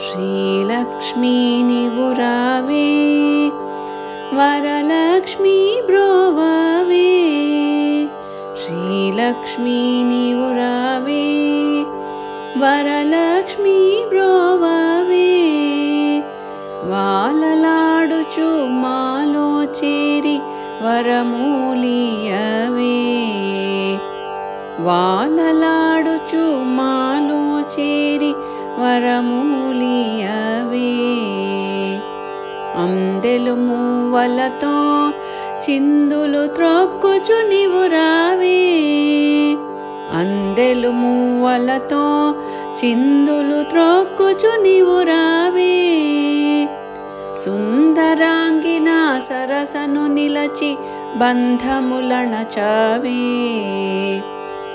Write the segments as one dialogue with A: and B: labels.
A: శ్రీలక్ష్మీ నివురావే వరలక్ష్మీ బ్రోవవే శ్రీలక్ష్మీ నివురావే వరలక్ష్మీ బ్రోవవే వాలలాడుచు మాలో చేరి వరమూలియవే వాలలాడుచు మాలో చేరి వరమూలియవే అందెలు మూవలతో చిందులు త్రొక్కుచు నివురావే అందెలు మూవలతో చిందులు త్రొక్కుచు నివురావే సుందరాంగిన సరసను నిలచి బంధములణచావే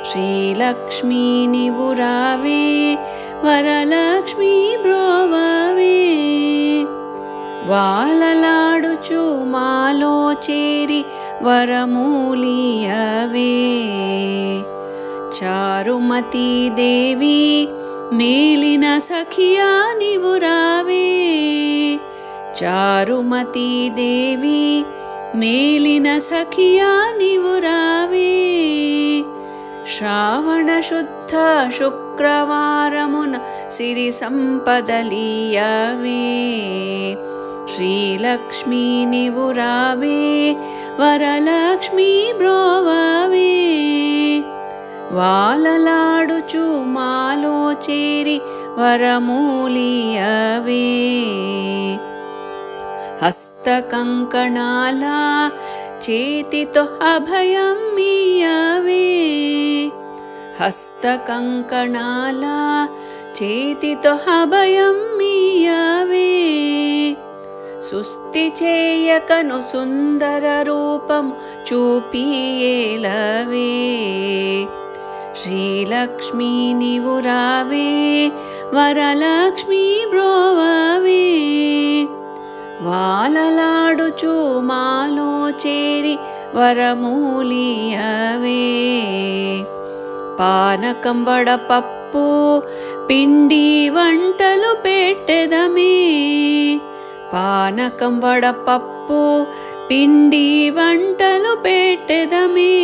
A: శ్రీలక్ష్మీ నివురావే వరలక్ష్మీ బ్రోవవే వాలలాడుచు మాలో చేరి వరమూలియవే చారుమతీ దేవి మేలిన సఖియా నివురావే చారుమతీ దేవి మేలిన సఖియా నివురావే శ్రావణ శుద్ధ శుక్రవారమున సిరి సంపదలీయవే శ్రీలక్ష్మీ నివురావే వరలక్ష్మీ బ్రోవవే వాలలాడుచు మాలో చేరి వరమూలియవే హస్తకంకణాల చేతితో అభయం మీయవే హస్తకంకణాల చేతితో అభయం మీయవే సుస్థి చేయకను సుందర రూపం చూపియేలవే శ్రీలక్ష్మీ నివురావే వరలక్ష్మీ బ్రోవవే వాలలాడుచు మాలో చేరి వరమూలియవే పానకం వడపప్పు పిండి వంటలు పెట్టెదమే పానకం వడపప్పు పిండి వంటలు పెట్టెదమే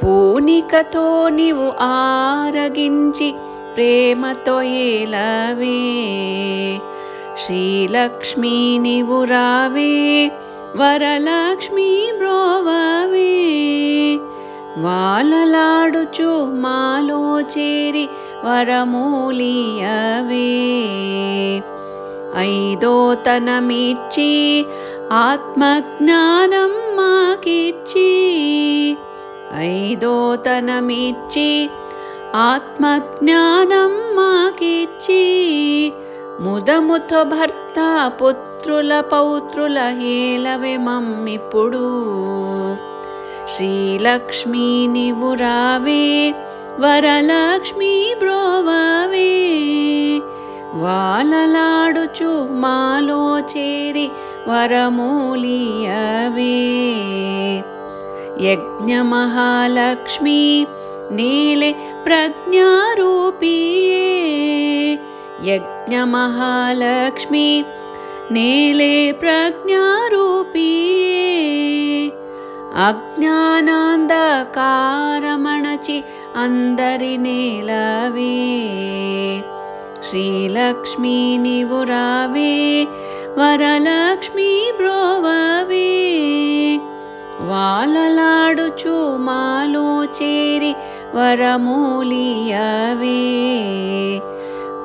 A: పూనికతో నీవు ఆరగించి ప్రేమతో ఏలవే శ్రీలక్ష్మీ నివురావే వరలక్ష్మీ బ్రోవవే వాలలాడుచు మాలో చేరి వరమూలియవే ఐదోతనమిచ్చి ఆత్మజ్ఞానం మాకిచ్చి ఐదోతనమిచ్చి ఆత్మజ్ఞానం మాకిచ్చి ముదముతో భర్త పుత్రుల పౌత్రుల హేలవే మమ్మిప్పుడు శ్రీలక్ష్మీ నివురావే వరలక్ష్మీ బ్రోవవే వాలలాడుచు మాలో చేరి వరమూలియవే యజ్ఞమహాలక్ష్మీ నీలే ప్రజ్ఞారూపియే యజ్ఞమహాలక్ష్మీ నీలే ప్రజ్ఞారూపియే అజ్ఞానాంధకారమణచి అందరి నేలవే శ్రీలక్ష్మీ నివురావే వరలక్ష్మీ బ్రోవవే వాలలాడుచు మాలో చేరి వరమూలియవే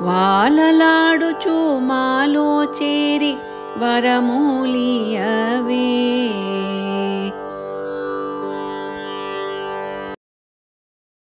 A: వాలలాడుచు మాలో చేరి వరమూలియవే